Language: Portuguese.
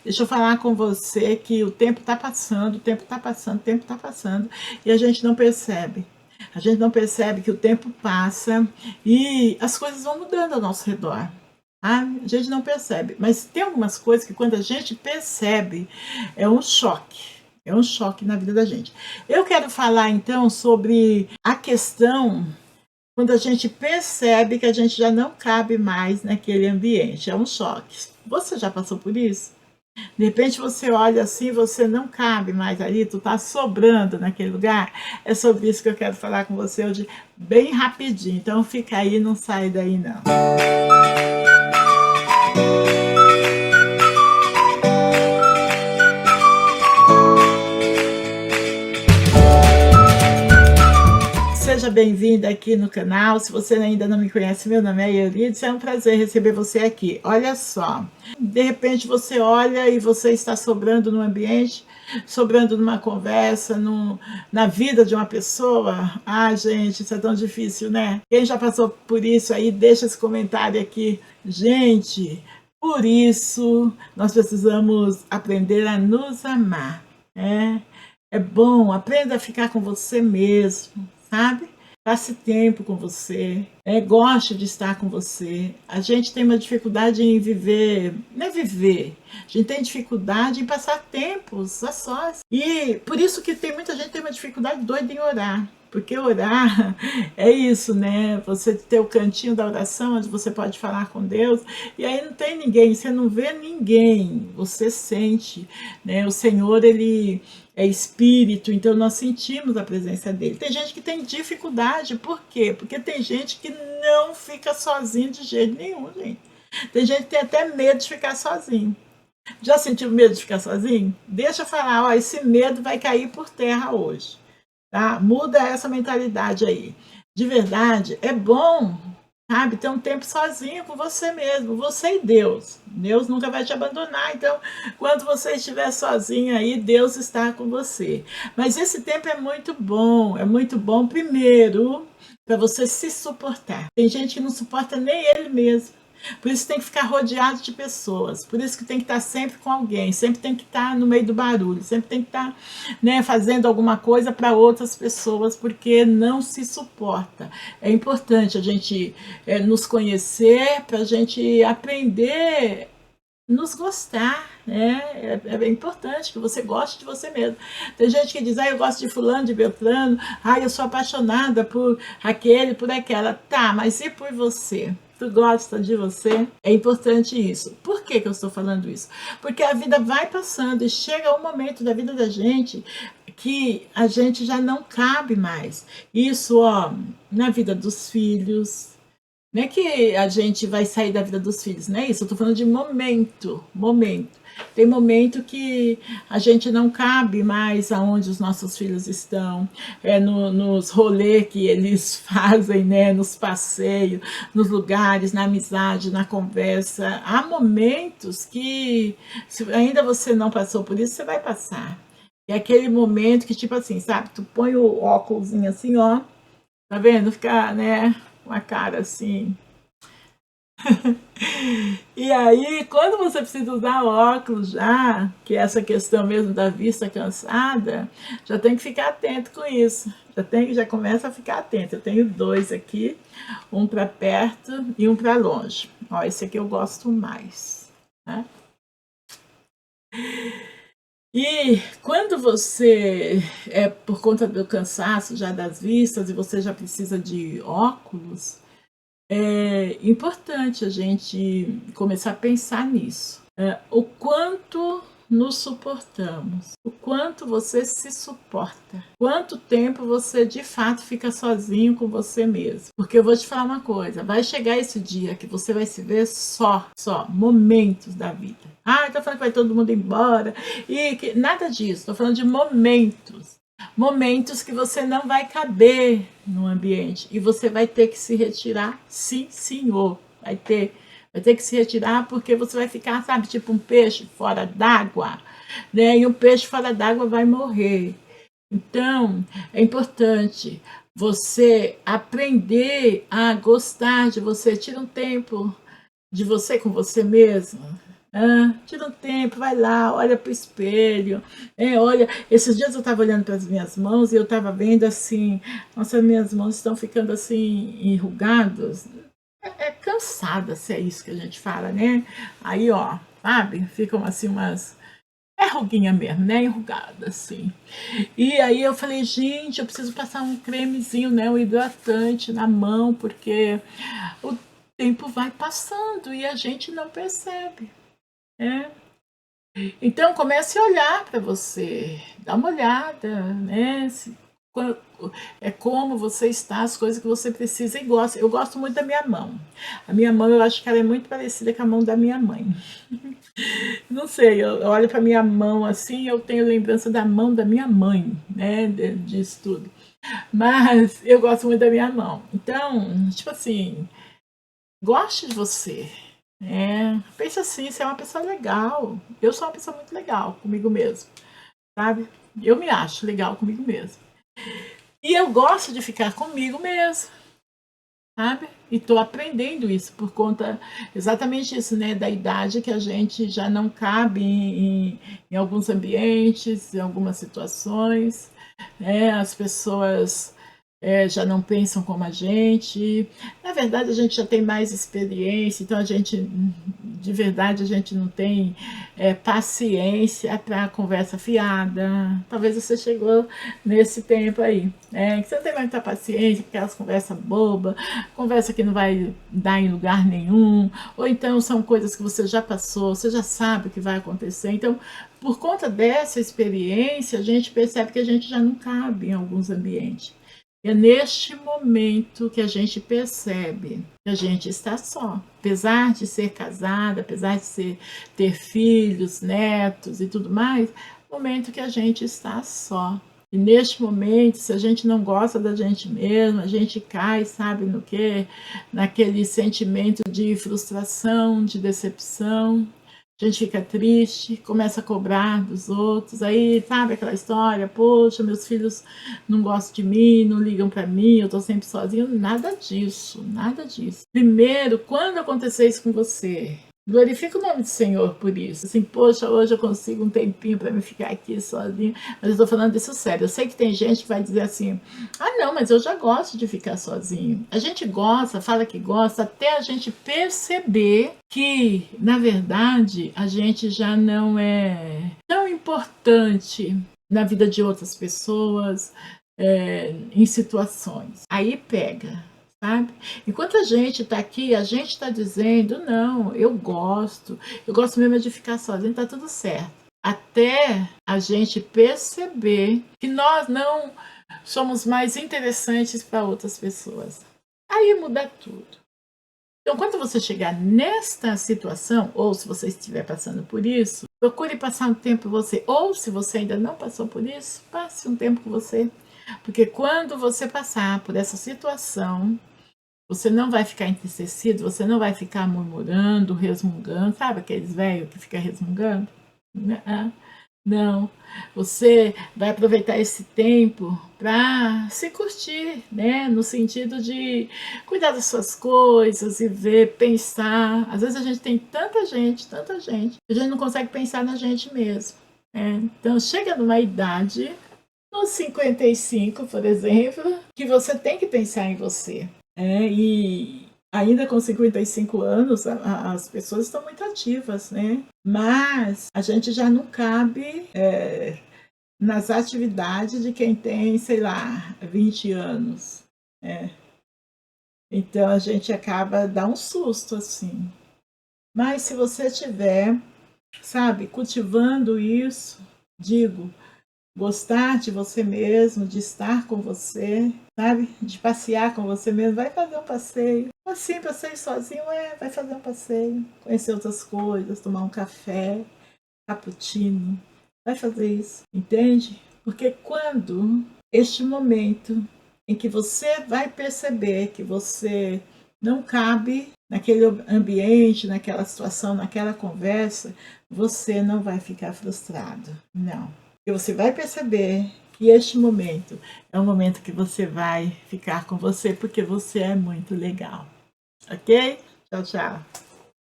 Deixa eu falar com você que o tempo está passando, o tempo está passando, o tempo está passando, e a gente não percebe. A gente não percebe que o tempo passa e as coisas vão mudando ao nosso redor. A gente não percebe, mas tem algumas coisas que quando a gente percebe, é um choque. É um choque na vida da gente. Eu quero falar então sobre a questão quando a gente percebe que a gente já não cabe mais naquele ambiente. É um choque. Você já passou por isso? De repente você olha assim, você não cabe mais ali, tu tá sobrando naquele lugar. É sobre isso que eu quero falar com você hoje, bem rapidinho. Então fica aí, não sai daí não. Seja bem-vinda aqui no canal. Se você ainda não me conhece, meu nome é Eurides, é um prazer receber você aqui. Olha só, de repente você olha e você está sobrando no ambiente, sobrando numa conversa, na vida de uma pessoa. Ah, gente, isso é tão difícil, né? Quem já passou por isso aí, deixa esse comentário aqui. Gente, por isso nós precisamos aprender a nos amar, né? É bom, aprenda a ficar com você mesmo, sabe? Passe tempo com você, goste de estar com você. A gente tem uma dificuldade em viver, não é viver, a gente tem dificuldade em passar tempos a sós. E por isso que tem muita gente que tem uma dificuldade doida em orar. Porque orar é isso, né? Você ter o cantinho da oração onde você pode falar com Deus, e aí não tem ninguém, você não vê ninguém, você sente, né? O Senhor, ele é espírito, então nós sentimos a presença dele. Tem gente que tem dificuldade, por quê? Porque tem gente que não fica sozinho de jeito nenhum, gente. Tem gente que tem até medo de ficar sozinho. Já sentiu medo de ficar sozinho? Deixa eu falar, ó, esse medo vai cair por terra hoje. Tá? Muda essa mentalidade aí. De verdade, é bom, sabe, ter um tempo sozinho com você mesmo, você e Deus. Deus nunca vai te abandonar, então, quando você estiver sozinho aí, Deus está com você. Mas esse tempo é muito bom primeiro, para você se suportar. Tem gente que não suporta nem ele mesmo. Por isso tem que ficar rodeado de pessoas, por isso que tem que estar sempre com alguém, sempre tem que estar no meio do barulho, sempre tem que estar, né, fazendo alguma coisa para outras pessoas, porque não se suporta. É importante a gente nos conhecer, para a gente aprender nos gostar, né? É importante que você goste de você mesmo. Tem gente que diz, eu gosto de fulano, de Beltrano, eu sou apaixonada por aquele, por aquela. Tá, mas e por você? Tu gosta de você? É importante isso. Por que eu estou falando isso? Porque a vida vai passando e chega um momento da vida da gente que a gente já não cabe mais. Isso, ó, na vida dos filhos. Não é que a gente vai sair da vida dos filhos, não é isso. Eu tô falando de momento. Tem momento que a gente não cabe mais aonde os nossos filhos estão, nos rolês que eles fazem, né, nos passeios, nos lugares, na amizade, na conversa. Há momentos que, se ainda você não passou por isso, você vai passar. É aquele momento que, tipo assim, sabe, tu põe o óculos assim, ó, tá vendo? Fica, né, com a cara assim. E aí, quando você precisa usar óculos já, que é essa questão mesmo da vista cansada, já tem que ficar atento com isso. Já começa a ficar atento. Eu tenho dois aqui, um para perto e um para longe. Ó, esse aqui eu gosto mais, né? E quando você por conta do cansaço já das vistas e você já precisa de óculos, é importante a gente começar a pensar nisso. O quanto nos suportamos, o quanto você se suporta, quanto tempo você de fato fica sozinho com você mesmo. Porque eu vou te falar uma coisa, vai chegar esse dia que você vai se ver só momentos da vida. Tô falando que vai todo mundo embora, e que nada disso, tô falando de momentos que você não vai caber no ambiente e você vai ter que se retirar, sim, senhor, vai ter que se retirar, porque você vai ficar, sabe, tipo um peixe fora d'água, né? E um peixe fora d'água vai morrer. Então, é importante você aprender a gostar de você. Tira um tempo de você com você mesmo, Tira um tempo, vai lá, olha para o espelho, olha. Esses dias eu estava olhando para as minhas mãos e eu estava vendo assim, nossa, minhas mãos estão ficando assim, enrugadas. É cansada, se é isso que a gente fala, né? Aí, ó, sabe? Ficam assim umas. É ruguinha mesmo, né? Enrugada, assim. E aí eu falei, gente, eu preciso passar um cremezinho, né? Um hidratante na mão, porque o tempo vai passando e a gente não percebe, né? Então comece a olhar para você, dá uma olhada, né? É como você está, as coisas que você precisa e gosta. Eu gosto muito da minha mão. A minha mão, eu acho que ela é muito parecida com a mão da minha mãe. Não sei, eu olho para minha mão assim, eu tenho lembrança da mão da minha mãe, né? Disso tudo. Mas eu gosto muito da minha mão. Então, tipo assim, goste de você. Pense assim, você é uma pessoa legal. Eu sou uma pessoa muito legal comigo mesmo, sabe? Eu me acho legal comigo mesmo. E eu gosto de ficar comigo mesmo, sabe? E tô aprendendo isso por conta exatamente isso, né? Da idade que a gente já não cabe em alguns ambientes, em algumas situações, né? As pessoas já não pensam como a gente. Na verdade, a gente já tem mais experiência, então a gente, de verdade, a gente não tem paciência para conversa fiada. Talvez você chegou nesse tempo aí, que você não tem muita paciência, aquelas conversas bobas, conversa que não vai dar em lugar nenhum, ou então são coisas que você já passou, você já sabe o que vai acontecer. Então, por conta dessa experiência, a gente percebe que a gente já não cabe em alguns ambientes. É neste momento que a gente percebe que a gente está só. Apesar de ser casada, apesar de ter filhos, netos e tudo mais, momento que a gente está só. E neste momento, se a gente não gosta da gente mesma, a gente cai, sabe no quê? Naquele sentimento de frustração, de decepção. A gente fica triste, começa a cobrar dos outros, aí sabe aquela história, poxa, meus filhos não gostam de mim, não ligam para mim, eu tô sempre sozinho, nada disso, nada disso. Primeiro, quando acontecer isso com você, glorifica o nome do Senhor por isso. Assim, poxa, hoje eu consigo um tempinho para me ficar aqui sozinho. Mas eu tô falando isso sério. Eu sei que tem gente que vai dizer assim, não, mas eu já gosto de ficar sozinho. A gente gosta, fala que gosta, até a gente perceber que, na verdade, a gente já não é tão importante na vida de outras pessoas, em situações. Aí pega, sabe? Enquanto a gente está aqui, a gente está dizendo, não, eu gosto mesmo de ficar sozinho, tá tudo certo. Até a gente perceber que nós não somos mais interessantes para outras pessoas. Aí muda tudo. Então, quando você chegar nesta situação, ou se você estiver passando por isso, procure passar um tempo com você. Ou se você ainda não passou por isso, passe um tempo com você. Porque quando você passar por essa situação, você não vai ficar entristecido, você não vai ficar murmurando, resmungando, sabe aqueles velhos que ficam resmungando? Não, você vai aproveitar esse tempo para se curtir, né? No sentido de cuidar das suas coisas e ver, pensar. Às vezes a gente tem tanta gente, a gente não consegue pensar na gente mesmo. Então chega numa idade, nos 55, por exemplo, que você tem que pensar em você. E ainda com 55 anos, as pessoas estão muito ativas, né? Mas a gente já não cabe nas atividades de quem tem, sei lá, 20 anos. Então a gente acaba dá um susto assim. Mas se você estiver, sabe, cultivando isso, digo, gostar de você mesmo, de estar com você, sabe? De passear com você mesmo, vai fazer um passeio. Assim, passeio sozinho, vai fazer um passeio, conhecer outras coisas, tomar um café, cappuccino, vai fazer isso, entende? Porque quando este momento em que você vai perceber que você não cabe naquele ambiente, naquela situação, naquela conversa, você não vai ficar frustrado, não. E você vai perceber que este momento é um momento que você vai ficar com você, porque você é muito legal. Ok? Tchau, tchau.